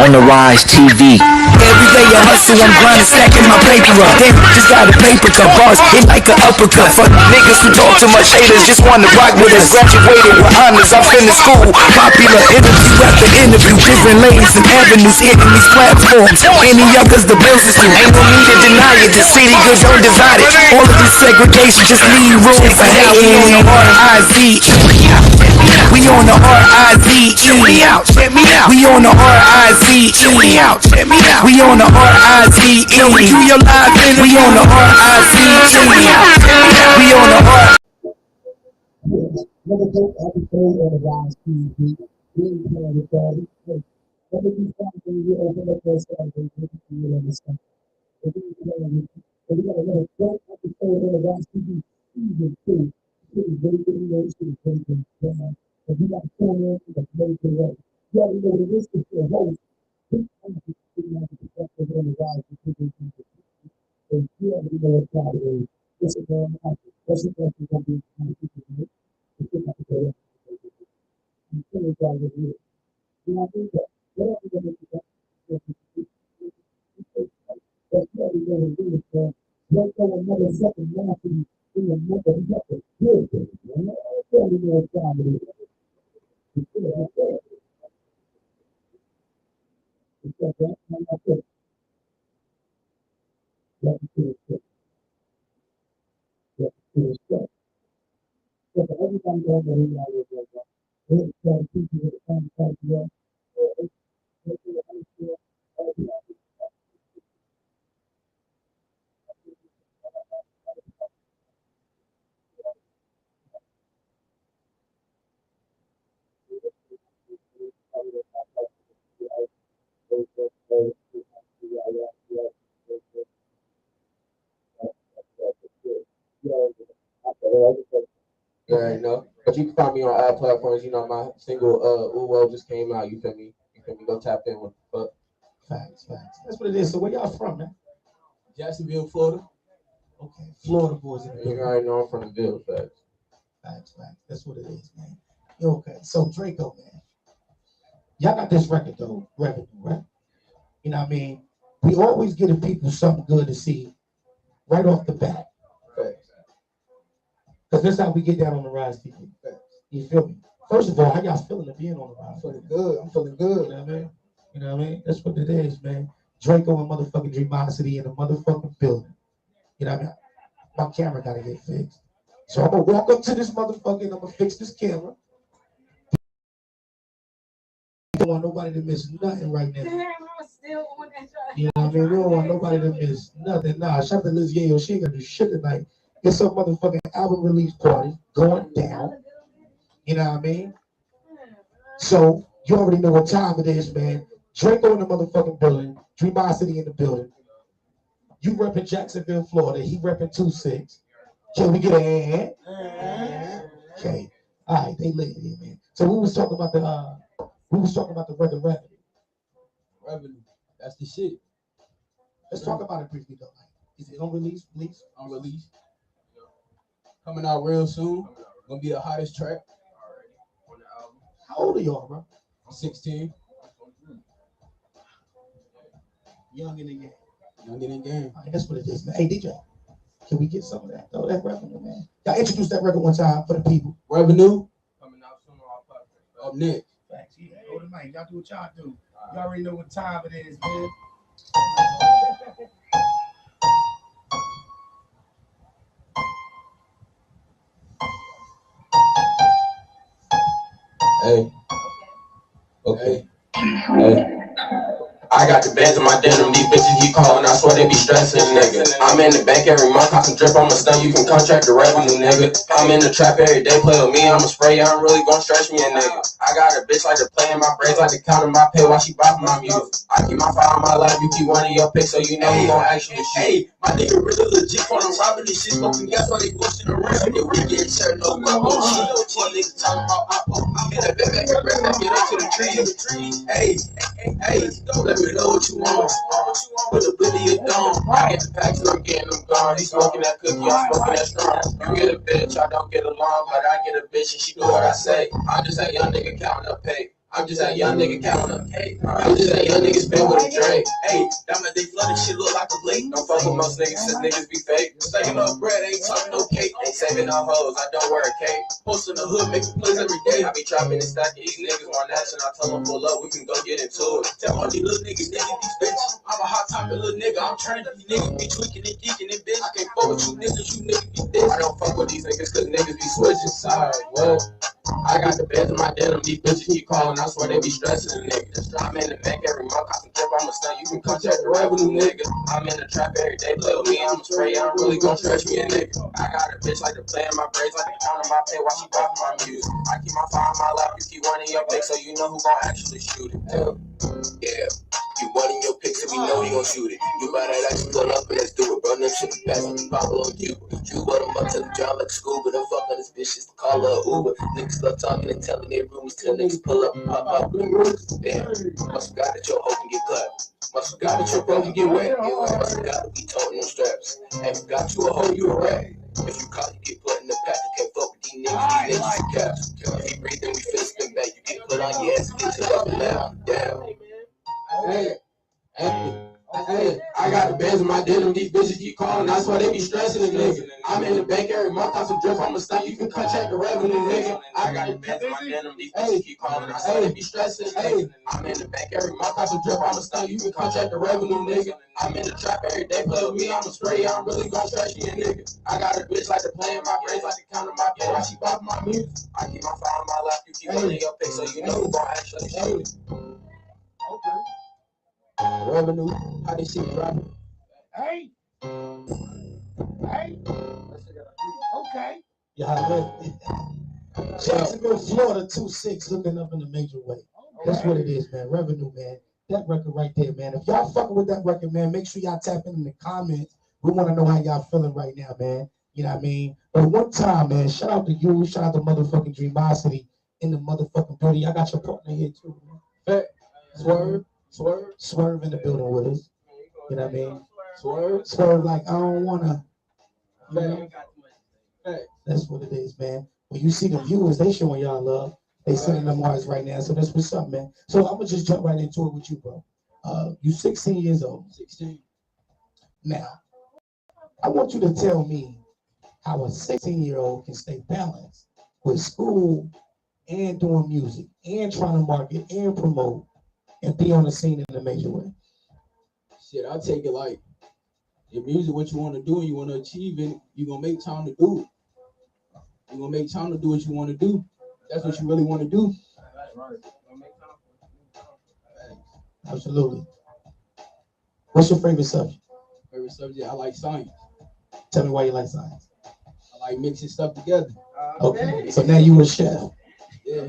on the Rize TV. Every day I hustle, I'm grinding, stacking my paper up. Damn, just got a paper cut, bars hit like an uppercut. Fuck niggas who talk too much, haters just wanna rock with us. Graduated with honors, I'm finished school. Popular interview after interview, different lanes and avenues hitting these platforms. Any others, the bills is due. Ain't no need to deny it. The city good, don't divide it. All of this segregation just leave room for hate. We on the R-I-Z. We on the R-I-Z. Check me out, check me out. We on the R-I-Z. Check me out, check me out. We on the R-I-Z. Can we do your live in? We on the R-I-Z. Check me out, check me out. We on the R. Another great episode on the Rize TV. Really playing with that. Whether you Saturday, you open up your Saturday, you understand. We got another great episode on the Rize TV season 2. This is very good news. This is very good. If you got to tune in, that's very good. You already know what it is. It's your host. This is on the Rize TV. So you already know what time it is. This is going to happen. This is going to be Yeah, you know. But you can find me on all platforms. You know, my single Wooh just came out. You feel me? You feel me? Go tap in with the facts. That's what it is. So where y'all from, man? Jacksonville, Florida. Okay, Florida boys in the You already know I'm from the Ville, facts. Facts. That's what it is, man. Okay, so Draco, man. Y'all got this record though, revenue, right? You know what I mean? We always giving people something good to see right off the bat. Because that's how we get down on the Rize TV. You feel me? First of all, how y'all feeling to being on the Rize? Feeling good. I'm feeling good. You know what I mean? You know what I mean? That's what it is, man. Draco and motherfucking Dreamocity in the motherfucking building. You know what I mean? My camera gotta get fixed. So I'm gonna walk up to this motherfucker and I'm gonna fix this camera. I don't want nobody to miss nothing right now. You know what I mean? We don't want nobody to miss nothing. Nah, shout out to Lizzie, Yayo. She ain't gonna do shit tonight. It's a motherfucking album release party going down. You know what I mean? So you already know what time it is, man. Draco in the motherfucking building. Dreamocity in the building. You repping Jacksonville, Florida. He repping 2-6. Can we get a hand? Okay. All right, they lit here, man. So we was talking about the revenue. Revenue. That's the shit. Let's talk about it briefly though. Is it on release, please? On release. Coming out real soon. Gonna be the hottest track. How old are y'all, bro? I'm 16. Young in the game. Young in the game. All right, that's what it is, man. Hey, DJ, can we get some of that, though? That revenue, man. Y'all introduce that record one time for the people. Revenue. Coming out soon on our platform. Up next. Thanks. Yeah, hold the mic. Y'all do what y'all do. You already know what time it is, man. Hey. Okay. Hey. I got the bands in my denim, these bitches keep calling, I swear they be stressing, nigga. I'm in the bank every month, I can drip on my stomach, you can contract the revenue, nigga. I'm in the trap every day, play with me, I'ma spray, I'm really gon' stretch me a nigga. I got a bitch like to play in my braids, like to count in my pay while she bopping my music. I keep my fire on my life, you keep one of your picks, so you know we gon' actually shoot. Hey, my nigga really legit for them robbing this shit, smoking gas while they pushing around. Yeah, we get shared, no rubber, one nigga talking about get that back, get up to the trees. Hey, don't let me know what you want. Put a bit of your dome. I get the packs and I'm getting them gone. He smoking that cookie, I'm smoking that strong. You get a bitch, I don't get along, but I get a bitch and she do what I say. I'm just a young nigga counting up pay. I'm just that young nigga counting up cake. I'm just that young nigga spend with a drink. Hey, diamond they flooded shit look like a lake. Don't fuck with most niggas since niggas be fake. Stacking up bread, ain't talking no cake. Ain't saving no hoes, I don't wear a cape. Post in the hood, making plays every day. I be trapping and stacking these niggas one action. I tell them pull up, we can go get into it. Tell all these little niggas, these bitches. I'm a hot topic little nigga. I'm turning these niggas be tweaking and geeking and bitch. I can't fuck with you niggas be bitch. I don't fuck with these niggas cause niggas be switching sides. Whoa. I got the beds in my denim, these bitches keep calling, I swear they be stressing a nigga. I'm in the bank every month, I can drip on my stuff, you can contact the revenue nigga. I'm in the trap every day, play with me, I'm a spray, I'm really gon' stretch me a nigga. I got a bitch like to play in my braids, like to count on my pay while she bopping my music. I keep my fire on my lap, you keep running your pick so you know who gon' actually shoot it. Yeah. You running your pics and we know you gon' shoot it. You buy that action, pull up and let's do it. Run them shit fast, follow on you. You want them up to the job like school, but I'm fucking this bitch just to call her Uber. Niggas love talking and telling their rumors till niggas pull up and pop out blue rumors. Damn, must forgot that your hoe can get clapped. Must forgot that your bro can get wet. Must forgot that we toting them straps. And forgot you a hoe, you a rat. If you call, you get put in the pack. You can't fuck with these niggas are caps. If you breathe, then we feel spin back. You get put on your ass, get you up and down. Hey, I got the bands in my denim, these bitches keep calling, that's why they be stressing a nigga. I'm in the bank every month, I some drip, I'ma stop, you can contract the revenue, nigga. I got the bands in my denim, these bitches keep calling, that's why they be stressing a nigga. I'm in the bank every month, I some drip, I'ma stop, you can contract the revenue, nigga. I'm in the trap every day, play with me, I'm a spray, I'm really gon' stretch me a nigga. I got a bitch like to play in my braids, like to count on my pay while she bopping my music. I keep my fire on my lap, you keep running your pick, so you know who gon' actually shoot it. Okay. Revenue, how they shit dropping. Hey. Okay. Yeah, Jacksonville, Florida, 2-6, looking up in a major way. That's what it is, man. Revenue, man. That record right there, man. If y'all fucking with that record, man, make sure y'all tap in the comments. We want to know how y'all feeling right now, man. You know what I mean? But one time, man, shout out to you, shout out to motherfucking Dreamocity in the motherfucking building. Y'all got your partner here too, man. Swerve in the building with us. You know what I mean? Swerve like, I don't wanna. That's what it is, man. When you see the viewers, they showing y'all love. They sending them hearts right now. So that's what's up, man. So I'm gonna just jump right into it with you, bro. You 16 years old. 16. Now, I want you to tell me how a 16-year-old can stay balanced with school and doing music and trying to market and promote and be on the scene in a major way. Shit, I take it like, if music what you want to do and you want to achieve it, you're going to make time to do it. You're going to make time to do what you want to do. That's what you really want to do. Absolutely. What's your favorite subject? Favorite subject? I like science. Tell me why you like science. I like mixing stuff together. Okay, so now you a chef. Yeah,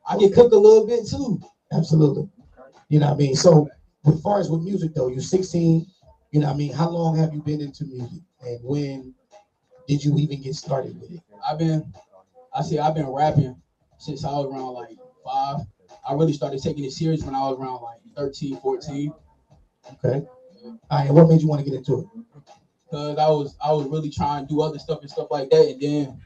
I can cook a little bit too. Absolutely. You know what I mean? So, as far as with music though, you're 16, you know what I mean? How long have you been into music? And when did you even get started with it? I've been rapping since I was around like 5. I really started taking it serious when I was around like 13, 14. Okay. All right, and what made you want to get into it? Because I was really trying to do other stuff and stuff like that. And then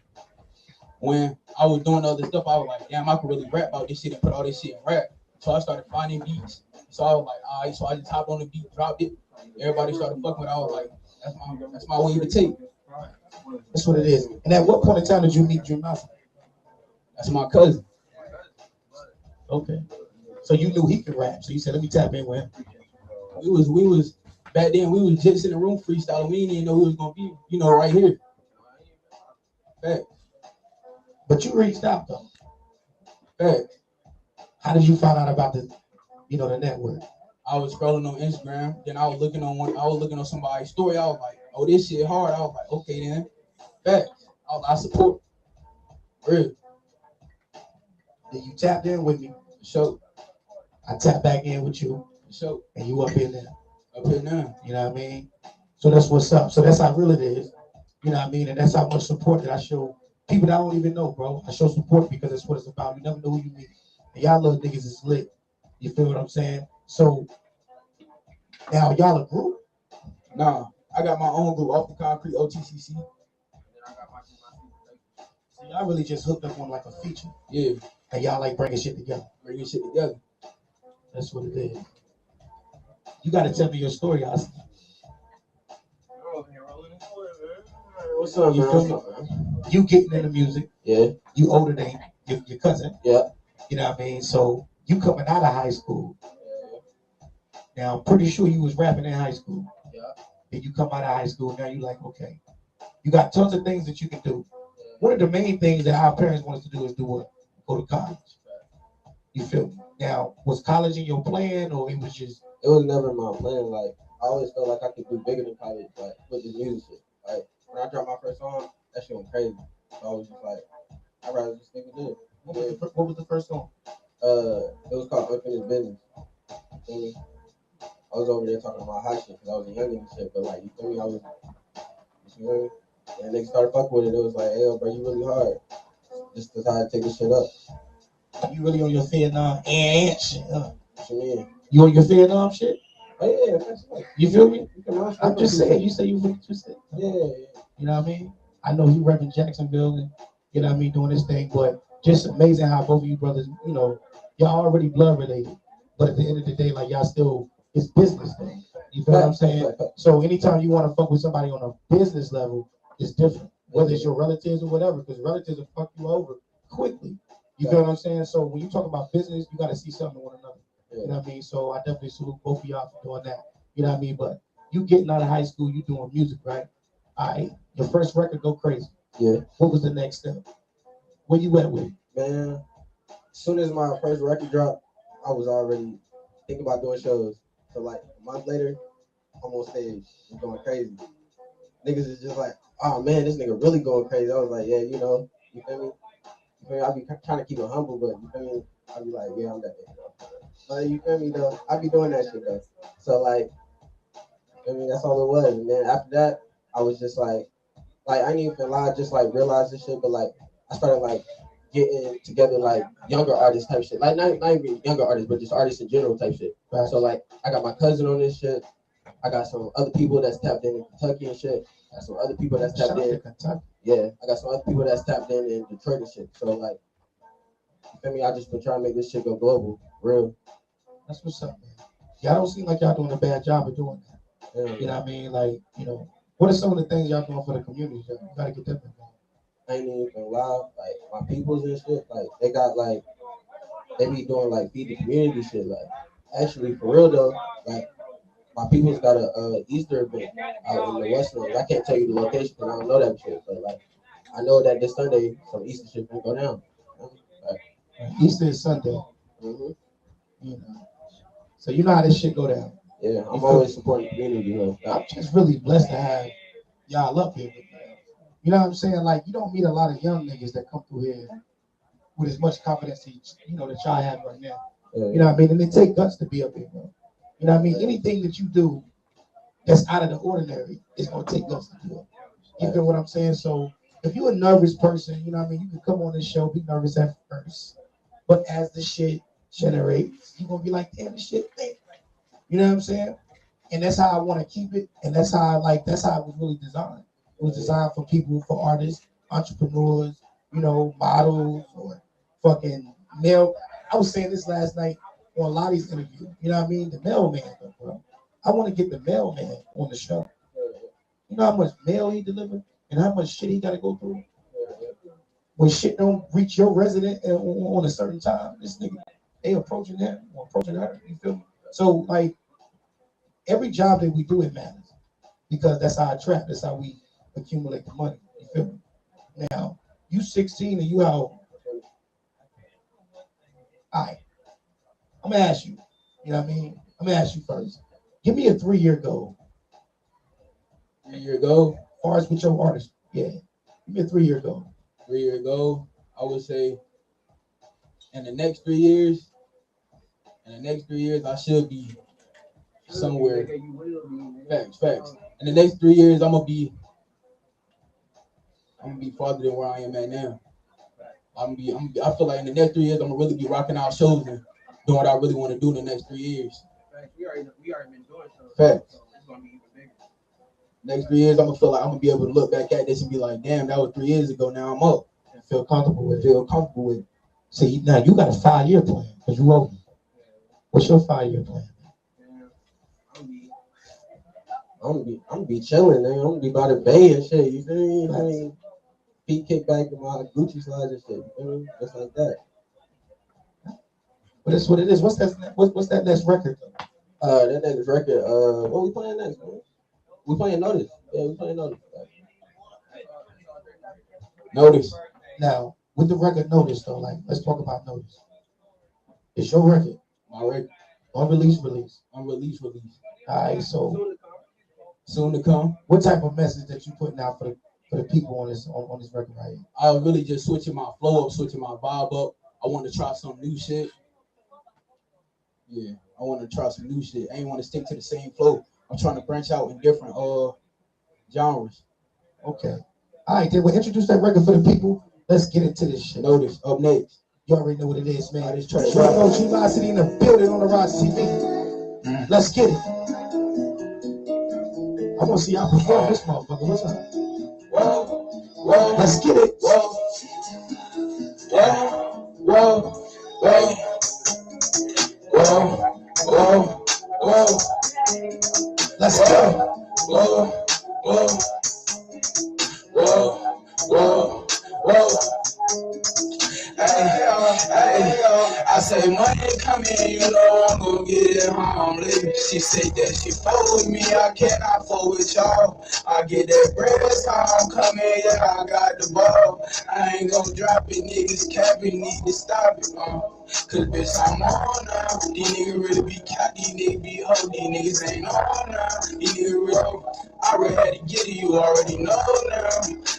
when I was doing other stuff, I was like, damn, I could really rap about this shit and put all this shit in rap. So I started finding beats. So I was like, all right, so I just hopped on the beat, dropped it. Everybody started fucking with it. I was like, that's my way to take. That's what it is. And at what point in time did you meet Dreamocity? That's my cousin. Okay. So you knew he could rap. So you said, let me tap in with him. We was back then, we was just in the room freestyling. We didn't even know who was gonna be, right here. Fact. But you reached out though. Fact. How did you find out about the network? I was scrolling on Instagram, then I was looking on somebody's story. I was like, oh, this shit hard. I was like, okay then. Fact. I support. Real. Then you tapped in with me. Sure. I tapped back in with you. Sure. And you up in there. Up here now. You know what I mean? So that's what's up. So that's how real it is. You know what I mean? And that's how much support that I show people that I don't even know, bro. I show support because that's what it's about. You never know who you meet. And y'all little niggas is lit. You feel what I'm saying? So now y'all a group? Nah, I got my own group, Off the Concrete, OTCC. y'all really just hooked up on like a feature. Yeah. And y'all like bringing shit together. Bringing shit together. That's what it is. You got to tell me your story, Hasani. What's up, You man? feel me? You getting into music. Yeah. You older than your cousin. Yeah. You know what I mean? So you coming out of high school. Now, I'm pretty sure you was rapping in high school. Yeah. Then you come out of high school, now you like, okay. You got tons of things that you can do. One of the main things that our parents want us to do is do what? Go to college. You feel me? Now, was college in your plan or it was just? It was never my plan. Like, I always felt like I could do bigger than college, like, with this music shit. Like, when I dropped my first song, that shit went crazy. So I was just like, I'd rather just stick with it. What was the first song? It was called Unfinished Business. You feel me? I was over there talking about hot shit because I was a youngin' and shit, but like, you feel me? You feel me? And niggas started fucking with it. It was like, hey, yo, bro, you really hard. Just decided to take this shit up. You really on your Vietnam shit, huh? What you mean? You on your Vietnam shit? Oh, yeah, that's like, you feel me? I'm just saying, you say you really just said. Yeah. You know what I mean? I know he repping Jacksonville and, you know what I mean, doing this thing, but just amazing how both of you brothers, you know, y'all already blood related. But at the end of the day, like y'all still, it's business thing. You feel what I'm saying? So anytime you want to fuck with somebody on a business level, it's different. Whether it's your relatives or whatever, because relatives will fuck you over quickly. You feel what I'm saying? So when you talk about business, you got to see something in one another. You know what I mean? So I definitely salute both of y'all for doing that. You know what I mean? But you getting out of high school, you doing music, right? All right. Your first record go crazy. Yeah. What was the next step? Where you at with it? Man, as soon as my first record dropped, I was already thinking about doing shows. So like a month later, I'm on stage. I'm going crazy. Niggas is just like, oh man, this nigga really going crazy. I was like, yeah, you know, you feel me? You feel me? I be trying to keep it humble, but you feel me? I be like, yeah, I'm that nigga. But you feel me though? I be doing that shit though. So like, I mean, that's all it was. And then after that, I was just like I didn't even lie, just like realize this shit, but like I started like getting together like younger artists type shit. Like not even younger artists, but just artists in general type shit. Right. So like I got my cousin on this shit. I got some other people that's tapped in Kentucky and shit. I got some other people that's tapped in Kentucky. Yeah, I got some other people that's tapped in Detroit and shit. So like, you feel me? I just been trying to make this shit go global, real. That's what's up, man. Y'all don't seem like y'all doing a bad job of doing that. Yeah. You know what I mean? Like, you know, what are some of the things y'all doing for the community? You gotta get them involved. I ain't even gonna lie, like my peoples and shit, like they got like they be doing like feed the community shit. Like actually for real though, like my people's got a Easter event out in the West End. I can't tell you the location because I don't know that shit, but like I know that this Sunday some Easter shit gonna go down. Like, Easter is Sunday. Mm-hmm. You know, so you know how this shit go down. Yeah, I'm always supporting the community. You know, I'm just really blessed to have y'all up here with me. You know what I'm saying? Like, you don't meet a lot of young niggas that come through here with as much confidence, you know, that y'all have right now. Yeah. You know what I mean? And it takes guts to be up here, bro. You know what I mean? Anything that you do that's out of the ordinary, it's gonna take guts to do it. You feel what I'm saying? So if you're a nervous person, you know what I mean, you can come on this show, be nervous at first. But as the shit generates, you're gonna be like, damn, this shit thick. You know what I'm saying? And that's how I want to keep it, and that's how it was really designed. It was designed for people, for artists, entrepreneurs, you know, models, or fucking male. I was saying this last night on Lottie's interview. You know what I mean? The mailman, bro. I want to get the mailman on the show. You know how much mail he delivered and how much shit he got to go through? When shit don't reach your resident on a certain time, this nigga, they approaching him or approaching her. You feel me? So, like, every job that we do, it matters. Because that's our trap. That's how we accumulate the money. You feel me? Now, you 16 and you out. All right. I'm going to ask you. You know what I mean? I'm going to ask you first. Give me a 3-year goal. 3-year goal? As far as with your artist. Yeah. Give me a 3-year goal. 3-year goal, I would say in the next 3 years, I should be somewhere. Facts. In the next 3 years, I'm gonna be farther than where I am at now. I feel like in the next 3 years, I'm gonna really be rocking out shows and doing what I really want to do in the next 3 years. We already been doing shows. Facts. So it's gonna be even bigger. Next 3 years, I'm gonna feel like I'm gonna be able to look back at this and be like, damn, that was 3 years ago. Now I'm up. Feel comfortable with it. Feel comfortable with. See, now you got a 5-year plan because you owe me. What's your 5-year plan? I'm gonna be chilling, man. I'm gonna be by the bay and shit. You feel me? I mean, feet kick back in my Gucci slides and shit. You feel me? Just like that. But that's what it is. What's that next record though? That next record. What we playing next, man? We playing Notice. Yeah, we playing Notice. Notice. Now, with the record Notice though, like let's talk about Notice. It's your record. My record. Unreleased. Unreleased. All right, so Soon to come. what type of message that you putting out for the people on this record right here? I was really just switching my flow up, switching my vibe up. I want to try some new shit. Yeah, I want to try some new shit. I ain't want to stick to the same flow. I'm trying to branch out in different genres. Okay. All right, then we'll introduce that record for the people. Let's get into this shit. Notice up next. You already know what it is, man. I just try to Draco&Dreamocity in the building on the Rize TV. Let's get it. I want to see y'all perform this motherfucker. What's up? Whoa. Let's get it. Whoa. Let's go. I say money coming, you know I'm gonna get it home. Lady, she said that she fuck with me, I cannot fuck with y'all. I get that bread, time coming, yeah, I got the ball. I ain't gonna drop it, niggas capping, need to stop it, Cause bitch, I'm on now. These niggas really be cat, these niggas be hoe, these niggas ain't on now. These niggas real, I already had to get it, you already know now.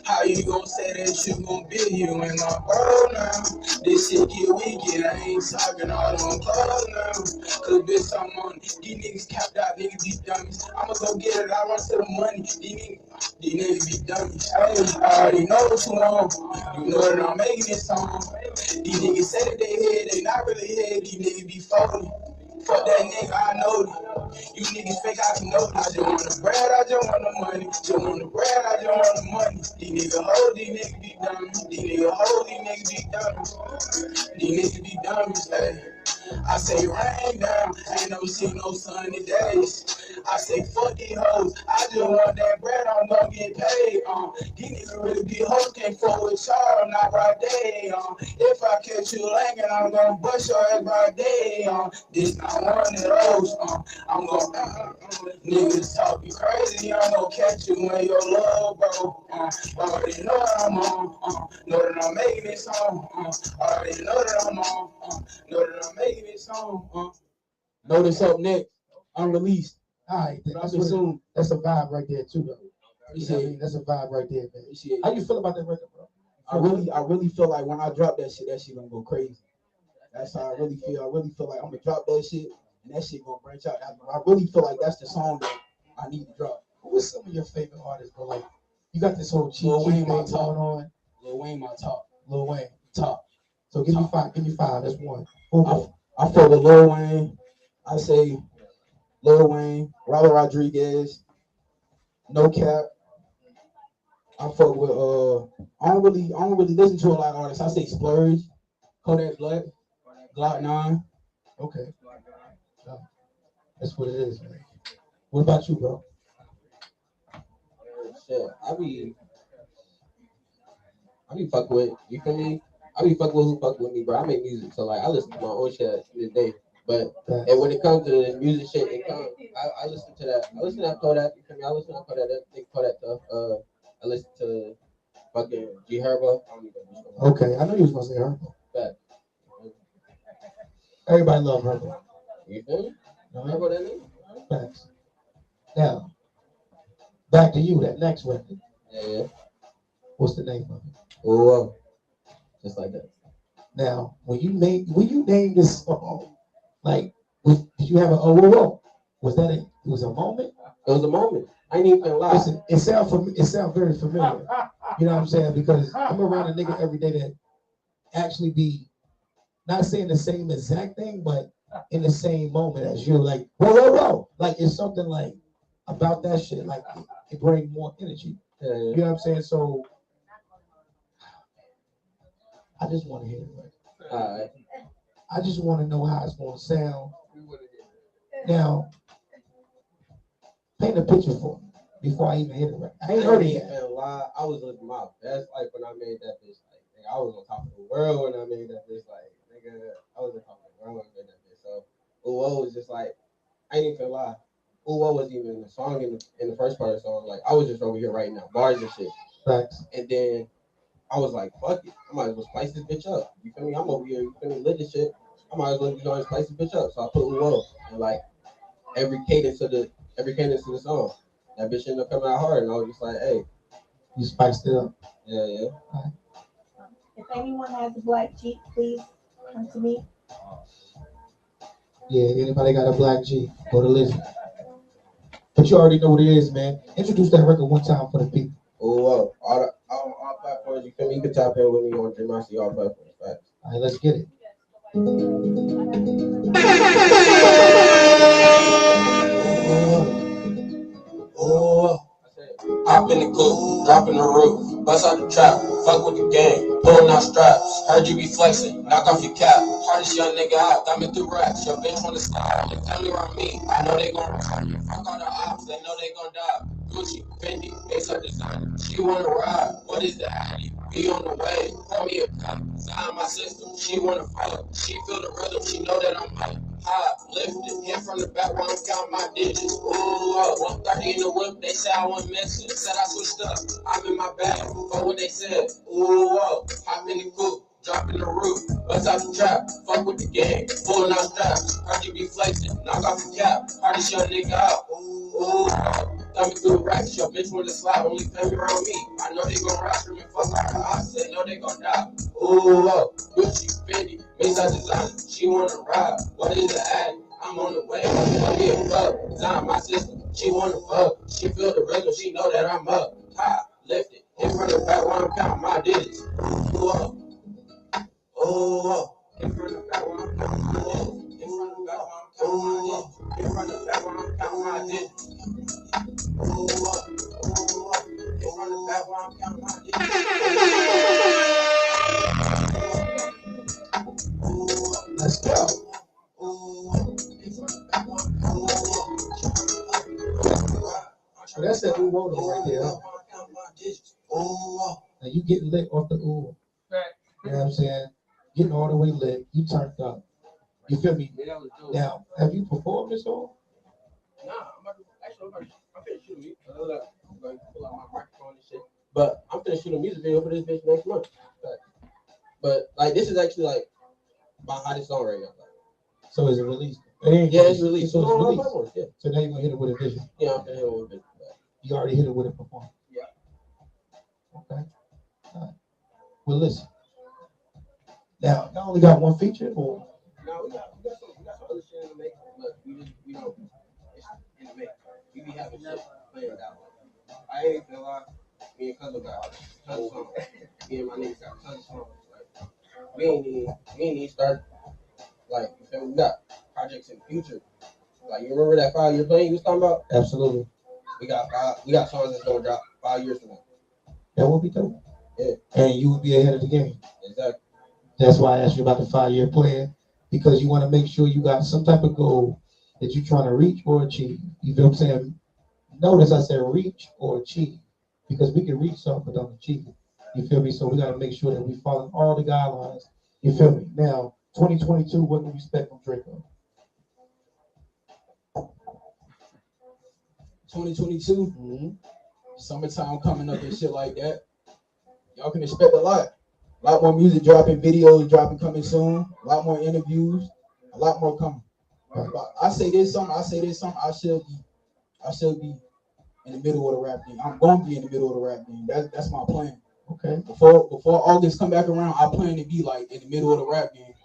How you gon' say that you gon' be here in my world now? This shit get wicked, I ain't talking all on clothes now. Cause bitch, I'm on it. These niggas capped out, niggas be dummies. I'ma go get it, I run to the money. These niggas be dummies. Hey, I already know what you want. You know that I'm making this song. These niggas say that they head, they not really head. These niggas be phony. Fuck that nigga, I know that. You niggas fake, I can know that. I just want the bread, I just want the money. Just want the bread, I just want the money. These niggas hold, these niggas be dummies. These niggas hold, these niggas be dummies. These niggas be dummies, hey. I say rain down, ain't never seen no sunny days. I say fuck these hoes, I just want that bread, I'm gonna get paid. These niggas really be hoes, can't fuck with y'all, not right there. If I catch you lagging, I'm gonna bust your ass right there. This not one of those. I'm gonna niggas talk you crazy, I'm gonna catch you when your love, bro. Already know that I'm on, know that I'm making this song. Already know that I'm on, know that I'm making this song. Notice up next, unreleased. All right, Drop it soon. That's a vibe right there too, though. You know what I mean? That's a vibe right there, man. How you feel about that record, bro? I really feel like when I drop that shit gonna go crazy. That's how I really feel. I really feel like I'm gonna drop that shit and that shit gonna branch out. I really feel like that's the song that I need to drop. What's some of your favorite artists, bro? Like, you got this whole cheat Lil Wayne, thing my going top. on. Lil Wayne, my top. Lil Wayne. Top. So give me five. Give me five. That's one. I fuck with Lil Wayne. I say Lil Wayne, Robert Rodriguez, No Cap. I fuck with I don't really listen to a lot of artists. I say Splurge, Kodak Black, Glock 9. Okay. That's what it is, man. What about you, bro? Shit, I be fucking with, you feel me? I be fucking with who fuck with me, bro. I make music, so like I listen to my own shit at the end of the day. But and when it comes to the music shit, I listen to that. I listen to that Kodak, you feel me? I listen to Kodak, that Kodak stuff. I listen to fucking G Herbo. Okay, I know you was gonna say Herbo. But everybody love Herbo. You feel me? Herbo that nigga? Facts. Now, back to you, that next record. Yeah. What's the name of it? Whoa. Just like that. Now, when you name this song, like, did you have whoa? Was that it was a moment? It was a moment. I ain't even gonna lie. Listen, it sounds very familiar. You know what I'm saying? Because I'm around a nigga every day that actually be not saying the same exact thing, but in the same moment as you're like, whoa. Like it's something like about that shit, like it brings more energy. Yeah. You know what I'm saying? So I just want to hear it. Right? Alright. I just want to know how it's going to sound. Now, paint a picture for me before I even hit it. Right? I ain't heard it yet. I was living my best life when I made that bitch. Like, nigga, I was on top of the world when I made that bitch. Like, nigga, I was on top of the world when I made that bitch. So, Wooh was just like, I ain't even gonna lie. Wooh wasn't even in the song in the first part of the song. Like, I was just over here writing out bars and shit. Facts. And then I was like, fuck it. I might as well spice this bitch up. You feel me? I'm over here, you feel me, lit this shit. I might as well go and spice this bitch up. So I put Wooh and like every cadence of the song. That bitch ended up coming out hard, and I was just like, hey. You spiced it up. Yeah. If anyone has a black Jeep, please come to me. Yeah, anybody got a black G, go to Lizzie. But you already know what it is, man. Introduce that record one time for the people. Whoa. All platforms, you feel me? You can tap in with me on Dreamocity, all platforms. Right? All right, let's get it. Hop in the coupe, dropping the roof, bust out the trap, fuck with the gang, pulling out straps. Heard you be flexing, knock off your cap. Hardest young nigga out, got me through racks. Your bitch wanna style, they family around me. I know they gon' ride. Fuck all the ops, they know they gon' die. Gucci, Fendi, base up design. She wanna ride, what is that? Be on the way, pour me a cup. Sign my system, she wanna fuck. She feel the rhythm, she know that I'm up. High, lifted, hit from the back while I'm counting my digits. Ooh, 130 in the whip, they say I went missing. Said I switched up, I'm in my bag. But what they said, ooh, hop in the coupe, drop in the roof, bust out the trap, fuck with the gang, pulling out straps. Heard you be flexing, knock off the cap, hardest young nigga out. Ooh, got me through the racks, your bitch wanna slide, only family around me. I know they gon' ride, screaming fuck like the ops, they know they gon' die. Ooh, Gucci, Fendi, base out design, she wanna ride, what is the ad? I'm on the way, I'll be a fuck, design my system, she wanna fuck, she feel the rhythm, she know that I'm up, high, lifted, in front of the back while I'm counting my digits. Ooh, in front of the back while I'm counting my digits, in front of the back while I'm counting my digits, in front of the back while I'm counting my digits. In front of the back while I'm counting my digits. Let's go. So that's that ooh right there. Now you getting lit off the ooh. You know what I'm saying? Getting all the way lit. You turned up. You feel me? Now, have you performed this song? Nah, I'm finna shoot a music. I'm going to pull out my microphone and shit. But I'm finna shoot a music video for this bitch next month. But like, this is actually like my hottest song right now. So is it released? Yeah, it's released. So it's released. Platforms, yeah. So now you're gonna hit it with a vision. Yeah, I'm finna hit it with a vision. You already hit it with a performance. Yeah. Okay. All right. Well, listen. Now, you only got one feature, or No, we got some other shit in the make, but we don't. It's in the make. We be having shit playing that one. I ain't gonna lie. Me and Cuzzo got tons of songs. Me and my niggas got tons of songs. Like we ain't even start. Like you feel me? We got projects in the future. Like you remember that 5-year plan you was talking about? absolutely. We got songs that's gonna drop 5 years from now. That would be dope. Yeah. And you would be ahead of the game. Exactly. That's why I asked you about the 5-year plan, because you want to make sure you got some type of goal that you're trying to reach or achieve. You feel what I'm saying? Notice I said reach or achieve, because we can reach something but don't achieve it. You feel me? So we got to make sure that we follow all the guidelines. You feel me? Now, 2022, what can we expect from Draco? 2022, summertime coming up and shit like that. Y'all can expect a lot. A lot more music dropping, videos dropping coming soon. A lot more interviews. A lot more coming. I say this something. I should be in the middle of the rap game. I'm gonna be in the middle of the rap game. That's my plan. Okay. Before August come back around, I plan to be like in the middle of the rap game.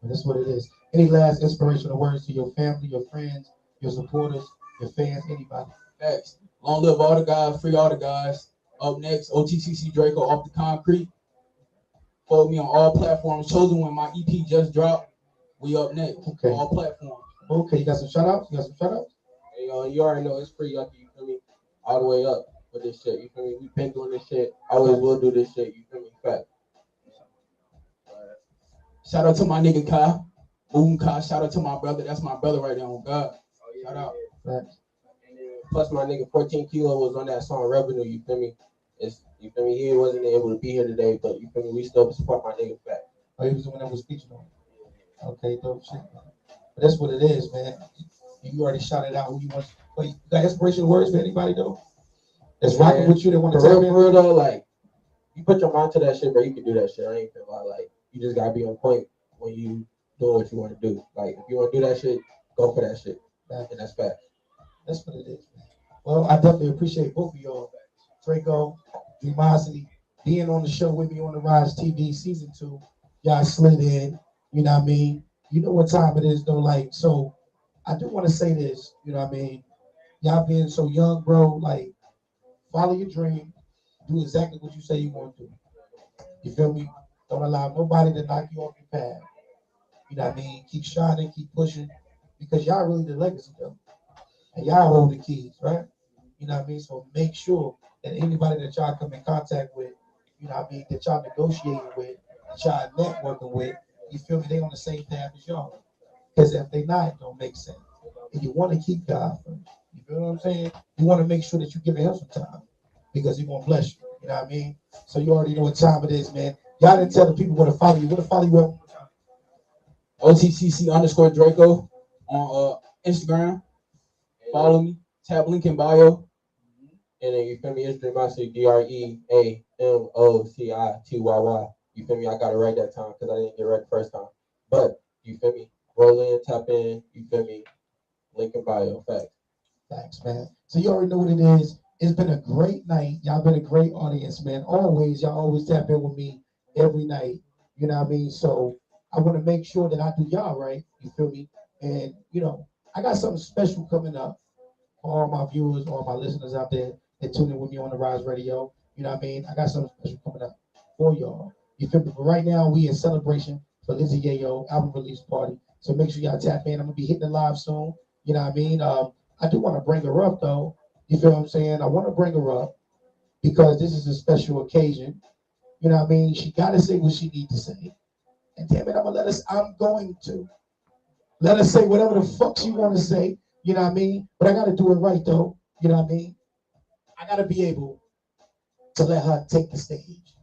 That's what it is. Any last inspirational words to your family, your friends, your supporters, your fans, anybody? Facts. Long live all the guys, free all the guys. Up next, OTCC Draco off the concrete. Follow me on all platforms. Chosen when my EP just dropped. We up next. Okay. All platforms. Okay, you got some shout outs? Hey, you already know it's free up. You feel me? All the way up for this shit. You feel me? We've been doing this shit. Always will do this shit. You feel me? Fact. Shout out to my nigga Kai. Boom Kai. Shout out to my brother. That's my brother right there on God. Shout out. Right. Plus my nigga 14 Kilo was on that song Revenue, you feel me? You feel me? He wasn't able to be here today, but you feel me? We still support my nigga back. Oh, he was the one that was featured on. Okay, dope shit. But that's what it is, man. You already shouted out who you want to play. You got inspirational words for anybody though? That's rocking with you that want to tell me. For real though, like you put your mind to that shit, bro. You can do that shit. I ain't feel like you just gotta be on point when you doing what you want to do. Like if you want to do that shit, go for that shit. And that's fact. That's what it is, man. Well, I definitely appreciate both of y'all, Draco, Dreamocity, being on the show with me on the Rize TV season 2. Y'all slid in, you know what I mean? You know what time it is though, like, so I do want to say this, you know what I mean? Y'all being so young, bro, like, follow your dream, do exactly what you say you want to do. You feel me? Don't allow nobody to knock you off your path. You know what I mean? Keep shining, keep pushing, because y'all really the legacy though. And y'all hold the keys, right? You know what I mean? So make sure that anybody that y'all come in contact with, you know what I mean, that y'all negotiating with, that y'all networking with, you feel me, they on the same path as y'all. Because if they not, it don't make sense. And you want to keep God first. You feel what I'm saying? You want to make sure that you give him some time because he gonna bless you. You know what I mean? So you already know what time it is, man. Y'all didn't tell the people where to follow you. Where to follow you at one more time? OTCC_Draco on Instagram. Follow me. Tap link in bio. And then you feel me? It's Dreamocity, DREAMOCITYY. You feel me? I got it right that time because I didn't get it right the first time. But you feel me? Roll in, tap in. You feel me? Link in bio. Facts. Thanks, man. So you already know what it is. It's been a great night. Y'all been a great audience, man. Always, y'all always tap in with me every night. You know what I mean? So I want to make sure that I do y'all right. You feel me? And, you know, I got something special coming up for all my viewers, all my listeners out there that tune in with me on the Rize Radio. You know what I mean? I got something special coming up for y'all. You feel me? But right now, we in celebration for Lizzie Yayo album release party. So make sure y'all tap in. I'm going to be hitting it live soon. You know what I mean? I do want to bring her up, though. You feel what I'm saying? I want to bring her up because this is a special occasion. You know what I mean? She got to say what she needs to say. And damn it, I'm going to let her say whatever the fuck she want to say. You know what I mean? But I got to do it right, though. You know what I mean? I got to be able to let her take the stage.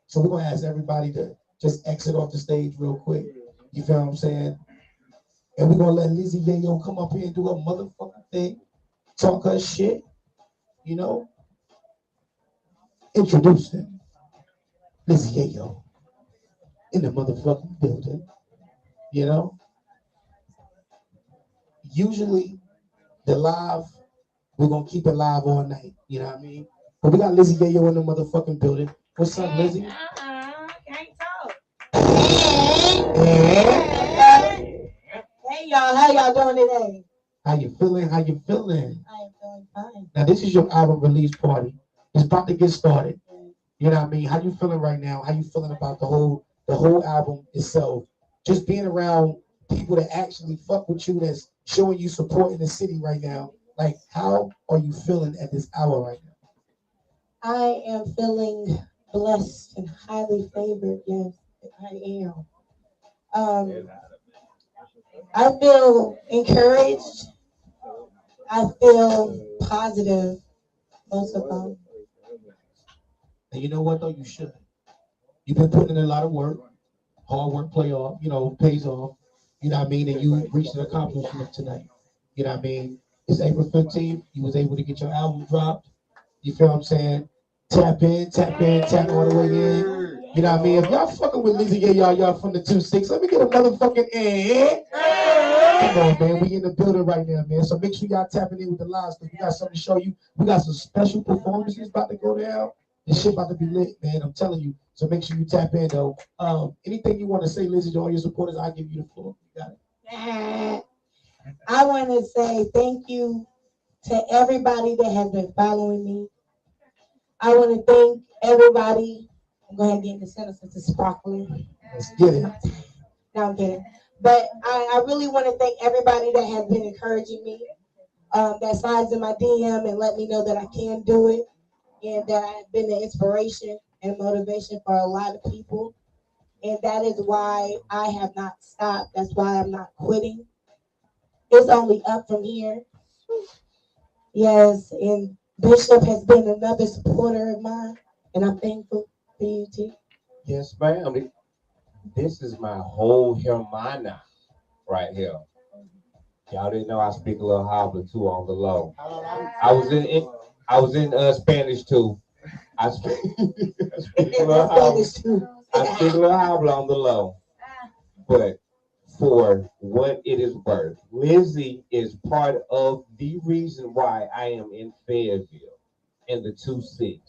So we're going to ask everybody to just exit off the stage real quick. You feel what I'm saying? And we're going to let Lizzie Yayo come up here and do her motherfucking thing. Talk her shit. You know? Introduce them. Lizzie Yayo. In the motherfucking building. You know? Usually, the live, we're going to keep it live all night. You know what I mean? But we got Lizzie Yayo in the motherfucking building. What's up, Lizzie? Can't talk. Hey, y'all, how y'all doing today? How you feeling? How you feeling? I am feeling fine. Now, this is your album release party. It's about to get started. You know what I mean? How you feeling right now? How you feeling about the whole album itself? Just being around people that actually fuck with you, that's showing you support in the city right now. Like, how are you feeling at this hour right now? I am feeling blessed and highly favored. Yes, I am. I feel encouraged. I feel positive, most of all. And you know what though? You should. You've been putting in a lot of work. Hard work pays off. You know what I mean? And you reached an accomplishment tonight. You know what I mean? It's April 15th. You was able to get your album dropped. You feel what I'm saying? Tap all the way in. You know what I mean? If y'all fucking with Lizzie, y'all from the 2-6, let me get a motherfucking Come on, man. We in the building right now, man. So make sure y'all tapping in with the lives because we got something to show you. We got some special performances about to go down. This shit about to be lit, man. I'm telling you. So make sure you tap in, though. Anything you want to say, Lizzie, to all your supporters, I'll give you the floor. You got it. I want to say thank you to everybody that has been following me. I want to thank everybody. I'm going to get in the center since it's sparkling. Let's get it. No, I'm kidding. But I really want to thank everybody that has been encouraging me, that slides in my DM and let me know that I can do it, and that I've been the inspiration and motivation for a lot of people. And that is why I have not stopped. That's why I'm not quitting. It's only up from here. Yes, and Bishop has been another supporter of mine, and I'm thankful for you too. Yes, ma'am. This is my whole Hermana right here. Y'all didn't know I speak a little Habla too on the low. I was in Spanish too. I speak, I speak a little Habla. I speak a little Habla on the low. But for what it is worth, Lizzie is part of the reason why I am in Fayetteville in the 2-6.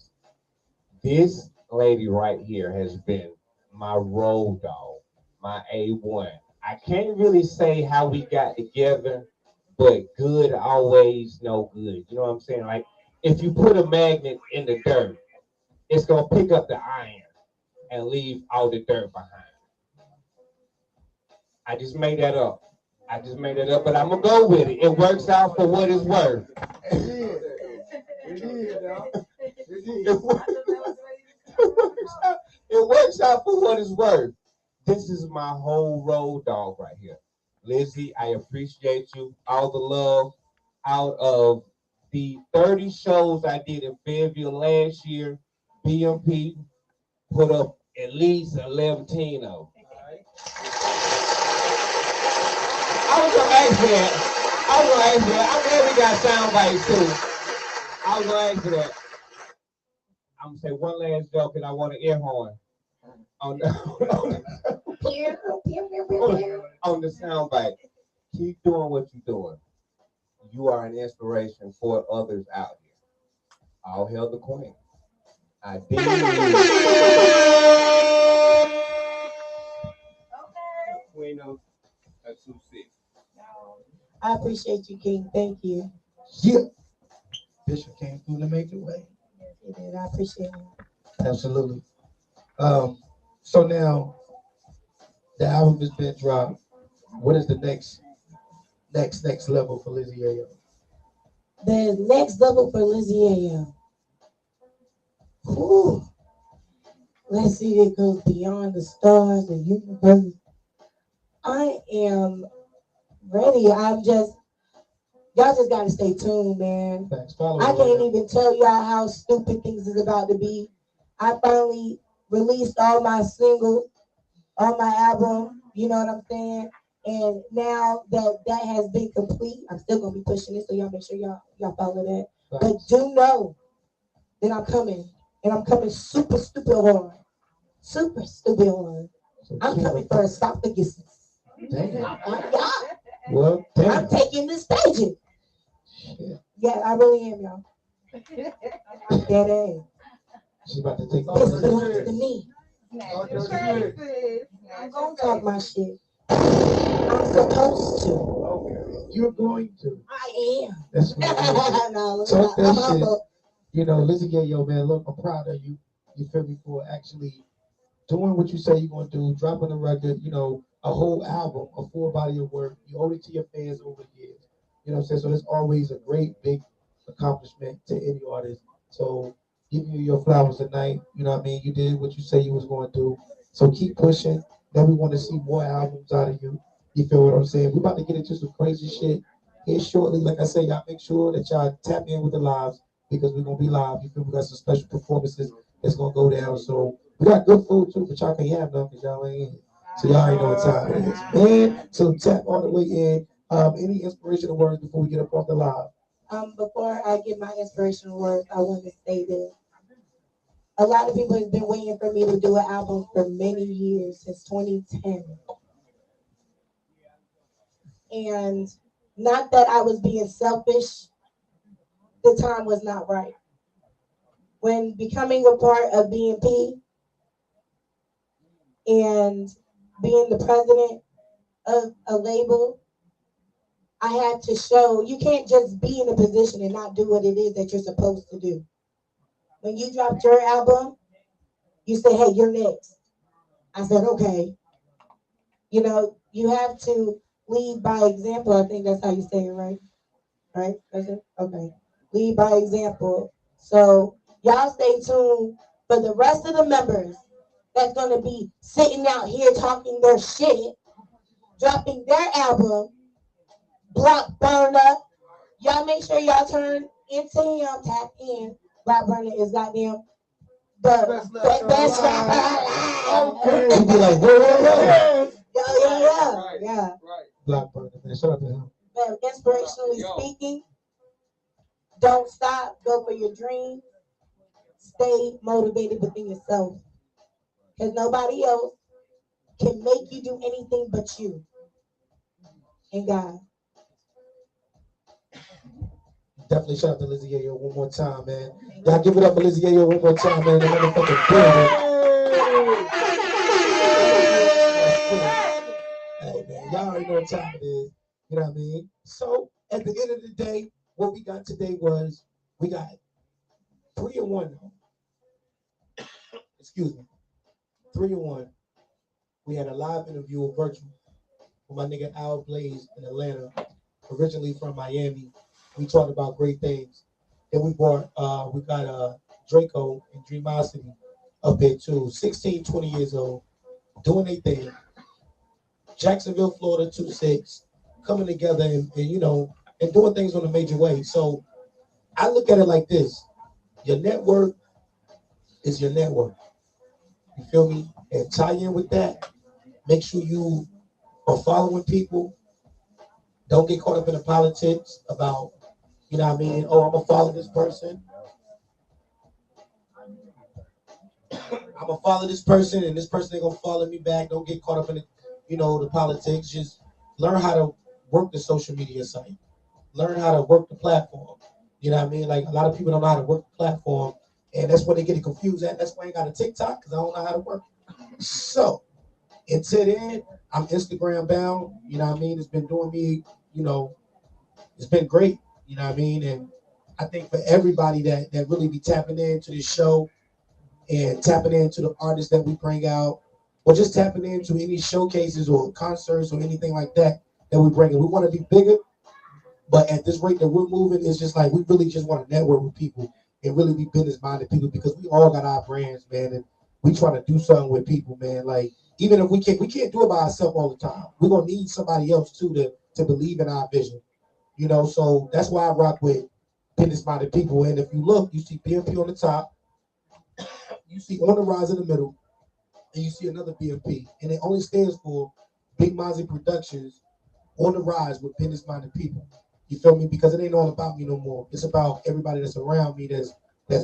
This lady right here has been my road dog, my A1. I can't really say how we got together, but good always no good. You know what I'm saying? Like if you put a magnet in the dirt, it's gonna pick up the iron and leave all the dirt behind. I just made that up. But I'm gonna go with it. It works out for what it's worth. It works out for what it's worth. This is my whole road dog right here. Lizzie, I appreciate you. All the love. Out of the 30 shows I did in Fayetteville last year, BMP put up at least 11 of them. I was gonna ask that. I'm glad we got sound bites too. I was gonna ask for that. I'm gonna say one last joke and I want an air horn on the sound bite. Keep doing what you're doing. You are an inspiration for others out here. All hail the queen. I did. Queen of 2-6. I appreciate you, King. Thank you. Yeah. Bishop came through to make the way. And I appreciate it. Absolutely. So now the album has been dropped. What is the next level for Lizzie Yayo? The next level for Lizzie Yayo. Whew. Let's see if it goes beyond the stars, the universe. I am ready. Y'all just gotta stay tuned, man. I can't even tell y'all how stupid things is about to be. I finally released all my singles, all my album, you know what I'm saying? And now that has been complete, I'm still gonna be pushing it, so y'all make sure y'all follow that. Right. But do know that I'm coming, and I'm coming super stupid hard. Super stupid hard. I'm coming for esophagus. Damn. Well, I'm taking the stages. Yeah, I really am, y'all. I'm dead ass. She's about to take this belongs to me. I'm gonna talk my shit. I'm supposed to. Okay. You're going to. I am. That's what no, talk that shit. You know, Lizzie Yayo, man, look, I'm proud of you. You feel me, for actually doing what you say you're gonna do, dropping a record, you know, a whole album, a full body of work. You owe it to your fans over the years. You know what I'm saying? So that's always a great big accomplishment to any artist. So giving you your flowers tonight, you know what I mean? You did what you say you was going to do. So keep pushing. Then we want to see more albums out of you. You feel what I'm saying? We're about to get into some crazy shit here shortly. Like I say, y'all make sure that y'all tap in with the lives because we're going to be live. You feel we got some special performances that's going to go down. So we got good food too, but y'all can't have none because y'all ain't in. So y'all ain't know what time it is. Man, so tap all the way in. Any inspirational words before we get up off the live? Before I give my inspirational words, I want to say this. A lot of people have been waiting for me to do an album for many years, since 2010. And not that I was being selfish, the time was not right. When becoming a part of BNP and being the president of a label, I had to show you can't just be in a position and not do what it is that you're supposed to do. When you dropped your album, you said, hey, you're next. I said, okay. You know, you have to lead by example. I think that's how you say it, right? Right? That's it? Okay. Lead by example. So y'all stay tuned for the rest of the members that's gonna be sitting out here talking their shit, dropping their album, Block Burner. Y'all make sure y'all turn into him, tap in. Block Burner is goddamn the best rapper alive. Okay. You be like, whoa. Yeah. Black Burner, man. Shout out to him. But inspirationally speaking, don't stop. Go for your dreams. Stay motivated within yourself. Because nobody else can make you do anything but you and God. Definitely shout out to Lizzie Yayo one more time, man. Y'all give it up for Lizzie Yayo one more time, man. The motherfucking building. Hey, man, y'all already know what time it is. You know what I mean? So, at the end of the day, what we got today was, we got 3-1. Excuse me. 3-1. We had a live interview, a virtual, with my nigga Al Blaze in Atlanta, originally from Miami. We talked about great things. Then we got Draco and Dreamocity up there too. 16, 20 years old, doing their thing. Jacksonville, Florida, 2-6, coming together and you know, and doing things on a major way. So I look at it like this. Your network is your network. You feel me? And tie in with that. Make sure you are following people. Don't get caught up in the politics about, you know what I mean? Oh, I'm going to follow this person. I'm going to follow this person and this person ain't going to follow me back. Don't get caught up in the, you know, the politics. Just learn how to work the social media site. Learn how to work the platform. You know what I mean? Like, a lot of people don't know how to work the platform, and that's where they get confused at. That's why I ain't got a TikTok, because I don't know how to work it. So, until then, I'm Instagram bound. You know what I mean? It's been doing me, you know, it's been great. You know what I mean? And I think for everybody that really be tapping into this show and tapping into the artists that we bring out, or just tapping into any showcases or concerts or anything like that we bring in. We want to be bigger, but at this rate that we're moving, it's just like we really just want to network with people and really be business-minded people, because we all got our brands, man, and we trying to do something with people, man. Like, even if we can't do it by ourselves all the time. We're going to need somebody else, too, to believe in our vision. You know, so that's why I rock with business-minded people. And if you look, you see BMP on the top, you see On the Rise in the middle, and you see another BMP. And it only stands for Big Mozzie Productions On the Rise with business-minded people. You feel me? Because it ain't all about me no more. It's about everybody that's around me that's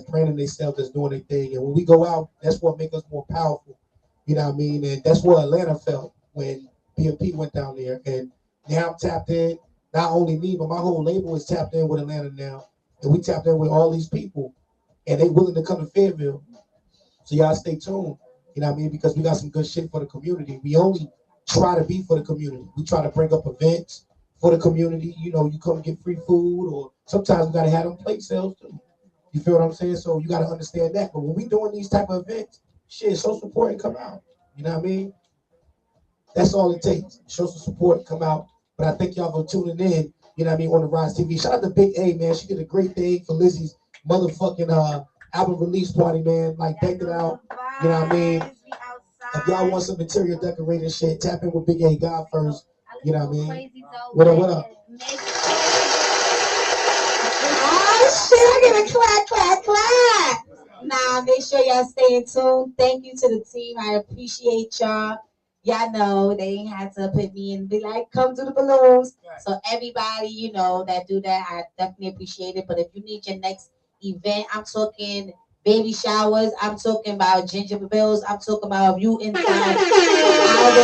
branding themselves, that's doing their thing. And when we go out, that's what makes us more powerful. You know what I mean? And that's what Atlanta felt when BMP went down there. And now I'm tapped in. Not only me, but my whole label is tapped in with Atlanta now. And we tapped in with all these people. And they willing to come to Fayetteville. So y'all stay tuned. You know what I mean? Because we got some good shit for the community. We only try to be for the community. We try to bring up events for the community. You know, you come get free food, or sometimes we got to have them plate sales too. You feel what I'm saying? So you got to understand that. But when we doing these type of events, shit, show support and come out. You know what I mean? That's all it takes. Show some support and come out. But I thank y'all for tuning in, you know what I mean, on the Rize TV. Shout out to Big A, man. She did a great thing for Lizzie's motherfucking album release party, man. Like, decked it out. You know what I mean? If y'all want some interior decorating shit, tap in with Big A God first. You know what I mean? What up? Oh shit, I get a clap. Nah, make sure y'all stay in tune. Thank you to the team. I appreciate y'all. Y'all know they ain't had to put me in and be like, come to the balloons. So everybody, you know, that do that, I definitely appreciate it. But if you need your next event, I'm talking baby showers, I'm talking about gingerbread bills, I'm talking about you inside album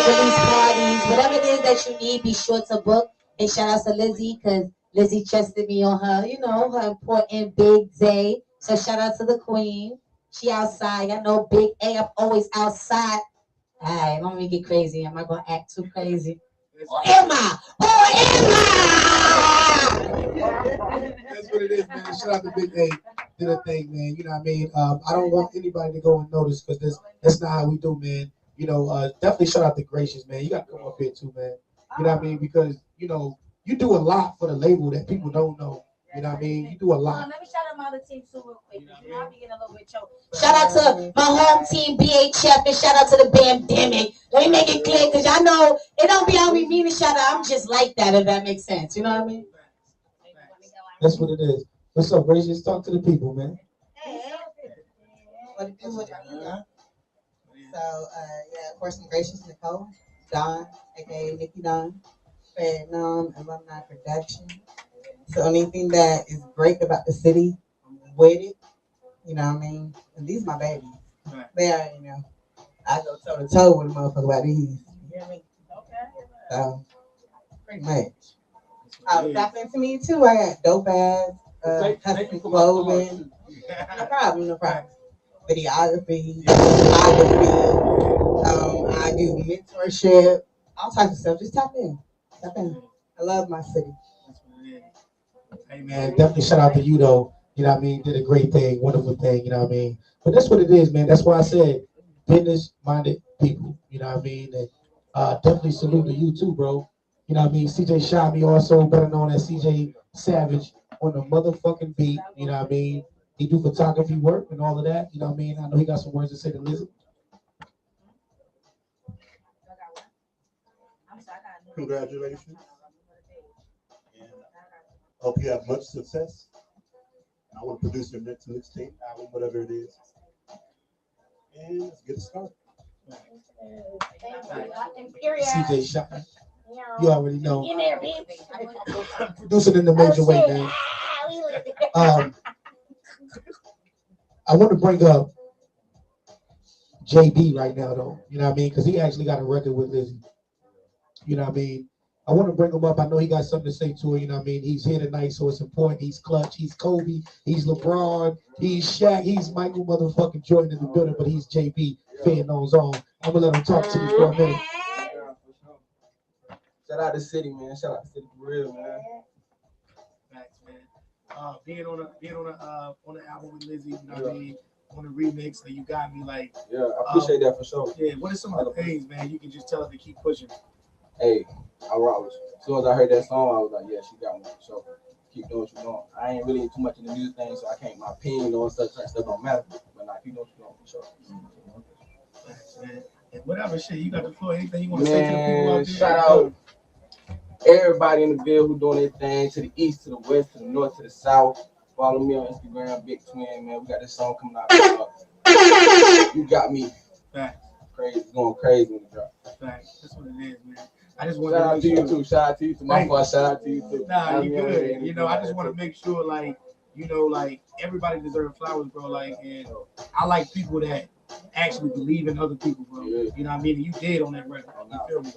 release parties, whatever it is that you need, be sure to book. And shout out to Lizzie, because Lizzie trusted me on her, you know, her important big day. So shout out to the queen. She outside. I know Big A, I'm always outside. All right, don't make it crazy. Am I going to act too crazy? Or am I? That's what it is, man. Shout out to Big A. Did a thing, man. You know what I mean? I don't want anybody to go unnoticed, because that's not how we do, man. You know, definitely shout out to Gracious, man. You got to come up here too, man. You know what I mean? Because, you know, you do a lot for the label that people don't know. You know what I mean? You do a lot. Let me shout out my other team too real quick. You know, I be getting a little bit choked. Shout out to my home team, BHF, and shout out to the Bandemic. Let me make it clear, because y'all know it don't be how we mean to shout out. I'm just like that, if that makes sense. You know what I mean? That's what it is. What's up, Rize? Just talk to the people, man. What it do, what it do, huh? So, yeah, of course, I'm Gracious Nicole, Don, aka Nikki Don, Vietnam Alumni Production. So, anything that is great about the city, with it, you know what I mean? And these my babies. They are, you know, I go toe to toe with a motherfucker about these. You hear me? Okay. So, pretty much. Tap into me too. I got dope ass, custom clothing. No problem, no problem. Videography, photography. I do mentorship, all types of stuff. Just tap in. Tap in. I love my city. Hey man, definitely shout out to you though. You know what I mean? Did a great thing, wonderful thing, you know what I mean? But that's what it is, man. That's why I said business minded people, you know what I mean? And definitely salute to you too, bro. You know what I mean? CJ Shabby, also better known as CJ Savage, on the motherfucking beat, you know what I mean? He do photography work and all of that, you know what I mean? I know he got some words to say to Lizzie. Congratulations. And hope you have much success. I want to produce your next mixtape, album, whatever it is. And let's get it started. CJ Shabby. You already know. Producing in a major way, man. I want to bring up JB right now, though. You know what I mean? Because he actually got a record with Lizzie. You know what I mean? I want to bring him up. I know he got something to say to her. You know what I mean? He's here tonight, so it's important. He's clutch. He's Kobe. He's LeBron. He's Shaq. He's Michael motherfucking Jordan in the building, but he's JB. Fan knows all. I'm going to let him talk to you for a minute. Shout out to City, man. Shout out to City for real, man. Thanks, man. Being on the album with Lizzie, you know what I mean? On the remix, that you got me like. Yeah, I appreciate that for sure. Yeah, what are some of the things, man? You can just tell her to keep pushing. Hey, I rock with you. As soon as I heard that song, I was like, yeah, she got me for sure. Keep doing what you're doing. I ain't really too much in the music thing, so I can't, my opinion on such stuff don't matter. But nah, keep doing what you're doing for sure. Thanks, man. And whatever shit, you got the floor. Anything you want to say to the people out there? Shout out everybody in the bill who doing their thing, to the east, to the west, to the north, to the south. Follow me on Instagram, Big Twin, man. We got this song coming out. You got me. Facts. Crazy, going crazy when you drop. Facts. That's what it is, man. I just want shout to out to you too. Shout out to you too. My fault. Shout out to you too. Nah, you good. You know, I just want to make sure, like, you know, like everybody deserves flowers, bro. Like, and I like people that actually believe in other people, bro. Yeah. You know what I mean? You did on that record. You feel me?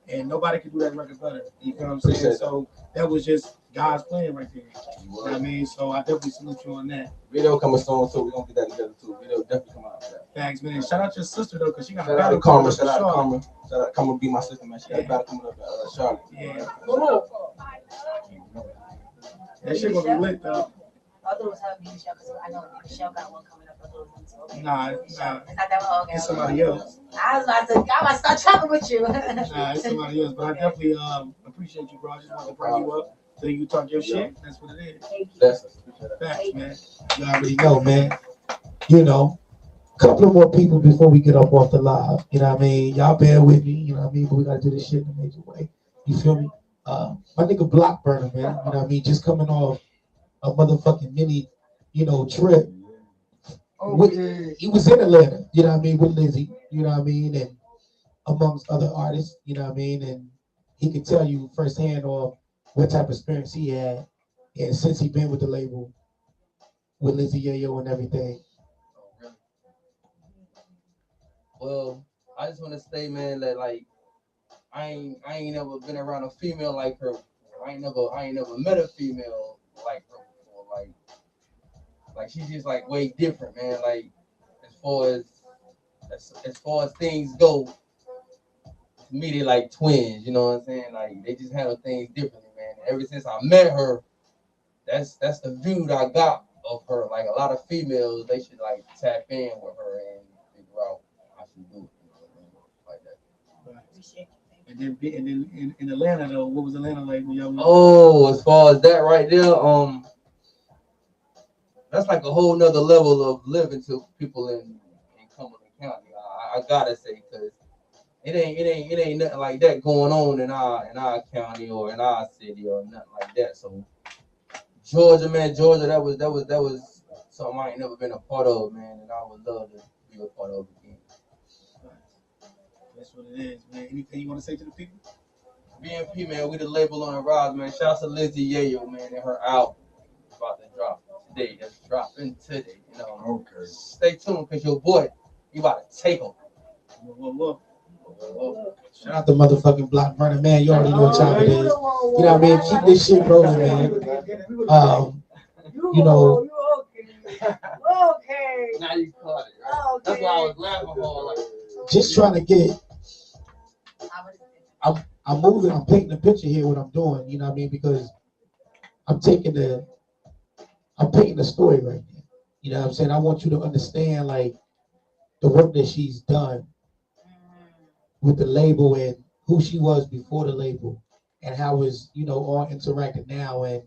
And nobody can do that record better. You feel what I'm saying? So that was just God's plan right there. You know what I mean? So I definitely salute you on that. Video coming soon, so we're gonna get that together too. Video definitely come out. Thanks, man. Shout out your sister though, cause she got shout out to Karma. Shout out to Karma. Shout out to Karma, be my sister, man. She got a battle coming up at Charlotte. Yeah. That shit gonna be lit though. I thought it was her being Michelle because I know Michelle got one coming up. Nah. It's not that one. Okay. It's somebody else. I was about to start talking with you. Nah, it's somebody else. But I definitely appreciate you, bro. I just wanted to bring you up so you talk your shit. That's what it is. Thank you. Thanks, man. You already know, man. You know, a couple of more people before we get up off the live. You know what I mean? Y'all bear with me. You know what I mean? But we got to do this shit in a major way. You feel me? My nigga Block Burner, man. You know what I mean? Just coming off a motherfucking mini, you know, trip. He was in Atlanta, you know what I mean, with Lizzie, you know what I mean, and amongst other artists, you know what I mean, and he could tell you firsthand of what type of experience he had, and since he been with the label, with Lizzie, Yayo, and everything. Well, I just want to say, man, that like I ain't never been around a female like her. I ain't never met a female like her before. Like she's just like way different, man. Like as far as things go, to me they like twins. You know what I'm saying? Like they just handle things differently, man. And ever since I met her, that's the view that I got of her. Like a lot of females, they should like tap in with her and figure out how she do it. You know what I mean? Like that. And then in Atlanta though, what was Atlanta like when y'all? Oh, as far as that right there, that's like a whole nother level of living to people in Cumberland County. I gotta say, because it ain't nothing like that going on in our county or in our city or nothing like that. So Georgia, man, Georgia, that was something I ain't never been a part of, man, and I would love to be a part of again. That's what it is, man. Anything you want to say to the people? BNP, man, we the label on the rise, man. Shouts to Lizzie Yayo, man, and her album about to drop today. That's dropping today, you know. Okay. Stay tuned, because your boy, you about to take him. Shout out to motherfucking Block Burner, man. You already know what time it is. You know what I mean? Keep this shit rolling, man. You know. Okay. Now you caught it. Right? Okay. That's why I was laughing for. Like, just trying to get. I'm moving. I'm painting a picture here. What I'm doing, you know what I mean? Because I'm painting the story right now. You know what I'm saying? I want you to understand, like, the work that she's done with the label and who she was before the label and how it's, you know, all interacted now and,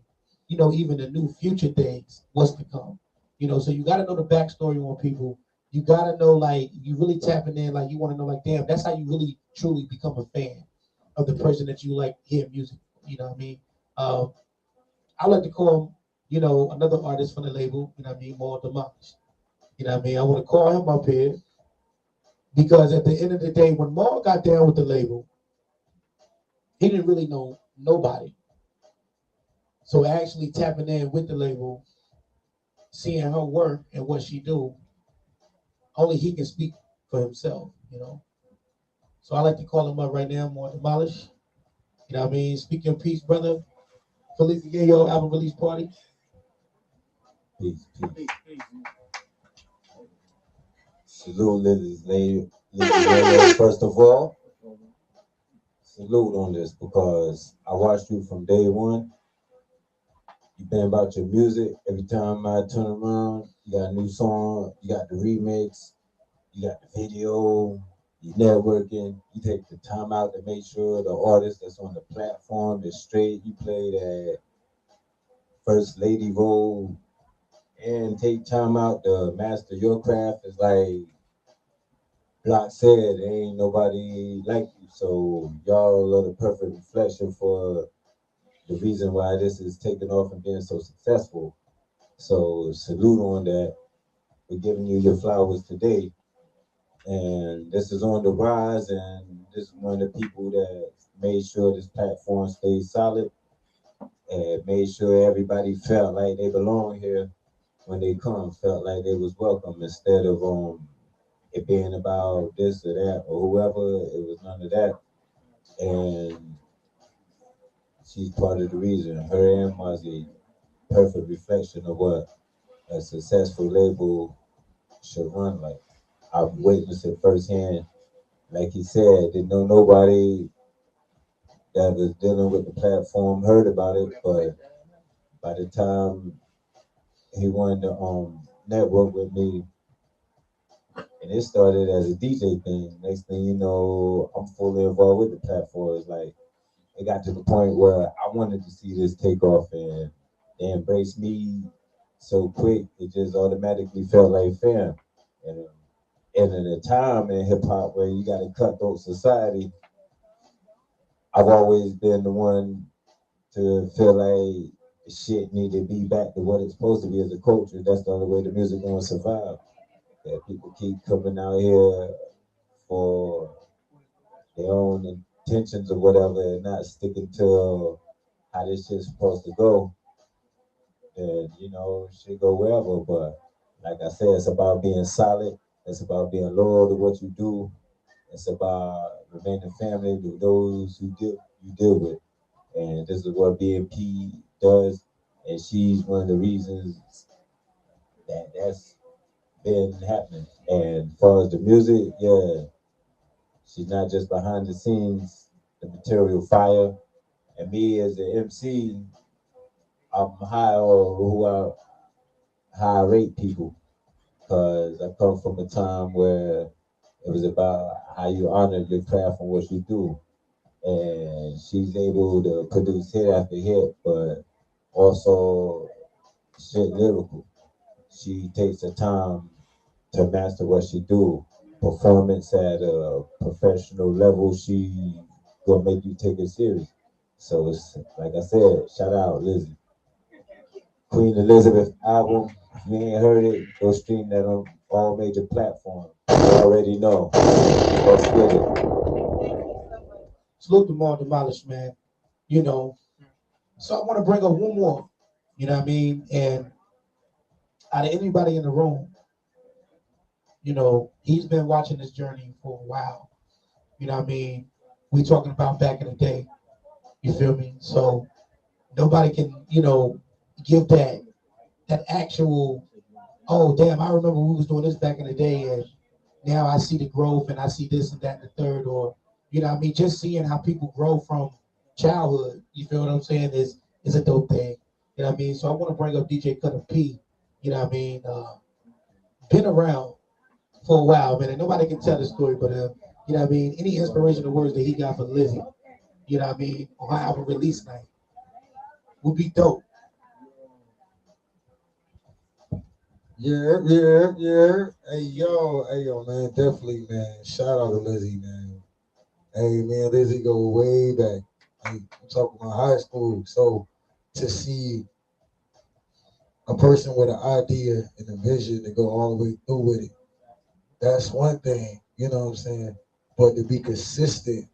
you know, even the new future things, what's to come. You know, so you got to know the backstory on people. You got to know, like, you really tapping in, like, you want to know, like, damn, that's how you really, truly become a fan of the person that you like hear music. You know what I mean? I like to call him, you know, another artist from the label, you know what I mean, more Domolish. You know what I mean? I want to call him up here because at the end of the day, when Maul got down with the label, he didn't really know nobody. So actually tapping in with the label, seeing her work and what she do, only he can speak for himself, you know. So I like to call him up right now, more Demolish. You know what I mean? Speak your peace, brother. Feliz Yayo album release party. Peace. Salute Lizzie Yayo, first of all. Salute on this because I watched you from day one. You've been about your music. Every time I turn around, you got a new song, you got the remix, you got the video, you networking. You take the time out to make sure the artist that's on the platform is straight. You play that first lady role and take time out to master your craft. It's like Block said, ain't nobody like you. So y'all are the perfect reflection for the reason why this is taking off and being so successful. So salute on that. We're giving you your flowers today. And this is on the rise, and this is one of the people that made sure this platform stayed solid and made sure everybody felt like they belong here when they come, felt like they was welcome instead of it being about this or that or whoever. It was none of that. And she's part of the reason. Her and Mozzie, perfect reflection of what a successful label should run like. I've witnessed it firsthand. Like he said, didn't know nobody that was dealing with the platform heard about it, but by the time he wanted to network with me, and it started as a DJ thing. Next thing you know, I'm fully involved with the platform. It's like it got to the point where I wanted to see this take off, and they embraced me so quick. It just automatically felt like fam. And at a time in hip hop where you got a cutthroat society, I've always been the one to feel like shit need to be back to what it's supposed to be as a culture. That's the only way the music gonna survive. That people keep coming out here for their own intentions or whatever and not sticking to how this shit's supposed to go. And you know, shit go wherever. But like I said, it's about being solid. It's about being loyal to what you do. It's about remaining family to those who you deal with. And this is what BNP does. And she's one of the reasons that's been happening. And as far as the music, yeah, she's not just behind the scenes, the material fire. And me as an MC, I'm high on how I rate people. Because I come from a time where it was about how you honor your craft and what you do. And she's able to produce hit after hit, but also shit lyrical. she takes the time to master what she do. Performance at a professional level, she gonna make you take it serious. So it's like I said, shout out Lizzie. Queen Elizabeth album. If you ain't heard it, go stream that on all major platforms. You already know. Let's get it. Salute them all, Domolish, man. You know. So I want to bring up one more. You know what I mean? And out of anybody in the room, you know, he's been watching this journey for a while. You know what I mean? We talking about back in the day. You feel me? So nobody can, you know, give that actual, oh damn, I remember we was doing this back in the day and now I see the growth and I see this and that and the third, or you know what I mean, just seeing how people grow from childhood, you feel what I'm saying, is a dope thing. You know what I mean? So I want to bring up DJ Cutter P, you know what I mean, been around for a while, man, and nobody can tell the story, but you know what I mean, any inspirational words that he got for Lizzie, you know what I mean, on her album release night would be dope. Yeah. Hey yo, man, definitely, man. Shout out to Lizzie, man. Hey, man, Lizzie go way back. Like, I'm talking about high school. So to see a person with an idea and a vision to go all the way through with it, that's one thing, you know what I'm saying? But to be consistent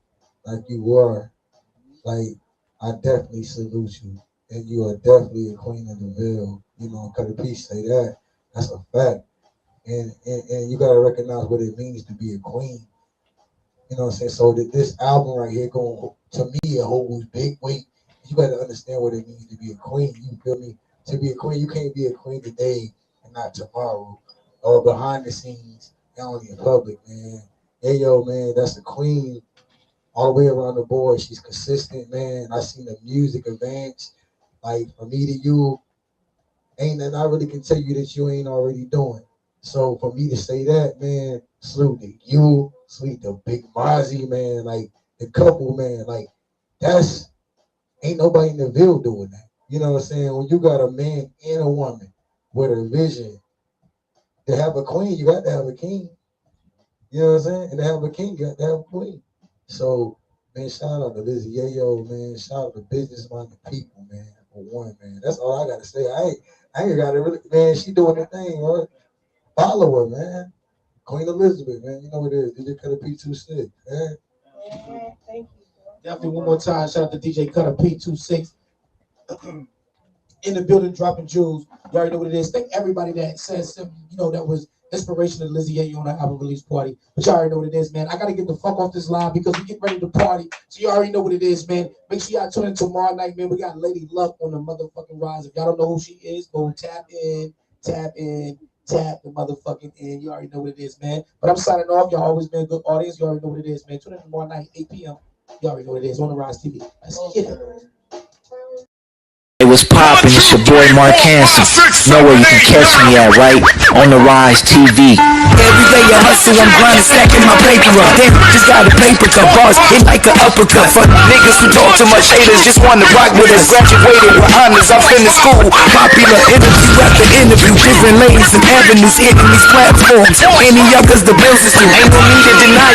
like you are, like, I definitely salute you. And you are definitely a queen of the Ville. You know, Cutter P say that. That's a fact. And you gotta recognize what it means to be a queen. You know what I'm saying? So that this album right here going to me it holds big weight. You gotta understand what it means to be a queen. You feel me? To be a queen, you can't be a queen today and not tomorrow. Or behind the scenes, and only in public, man. Yayo, man, that's the queen all the way around the board. She's consistent, man. I seen the music advance. Like from me to you, ain't nothing I really can tell you that you ain't already doing. So for me to say that, man, salute to you, salute to Big Mozzie, man, like the couple, man, like that's ain't nobody in the Ville doing that. You know what I'm saying? When you got a man and a woman with a vision, to have a queen, you got to have a king. You know what I'm saying? And to have a king, you got to have a queen. So, man, shout out to Lizzie Yayo, man. Shout out to business-minded people, man. For one, man. That's all I got to say. I ain't got to really, man, she doing her thing, right? Follow her, man. Queen Elizabeth, man. You know what it is. DJ Cutter P26, man. Yeah, thank you. Definitely one more time, shout out to DJ Cutter P26. In the building, dropping jewels. You already know what it is. Thank everybody that says something, you know, that was inspiration to Lizzie Yayo on the album release party. But you already know what it is, man. I gotta get the fuck off this line because we get ready to party. So you already know what it is, man. Make sure y'all tune in tomorrow night, man. We got Lady Luck on the motherfucking Rize. If y'all don't know who she is, go tap the motherfucking in. You already know what it is, man. But I'm signing off. Y'all always been a good audience. You already know what it is, man. Tune in tomorrow night, 8 p.m. You already know what it is on the Rize TV. Let's get it. It was poppin', it's your boy Mark Hanson. Know where you can catch me at, right? On the Rize TV. Every day I hustle, I'm grinding, stacking my paper up. Then just got a paper cut, bars hit like an uppercut. For niggas who talk too much, haters just wanna rock with us. Graduated with honors, I'm finished school. Popular interview after interview, different lanes and avenues hitting these platforms. Any others, the bills is due. Ain't no need to deny it.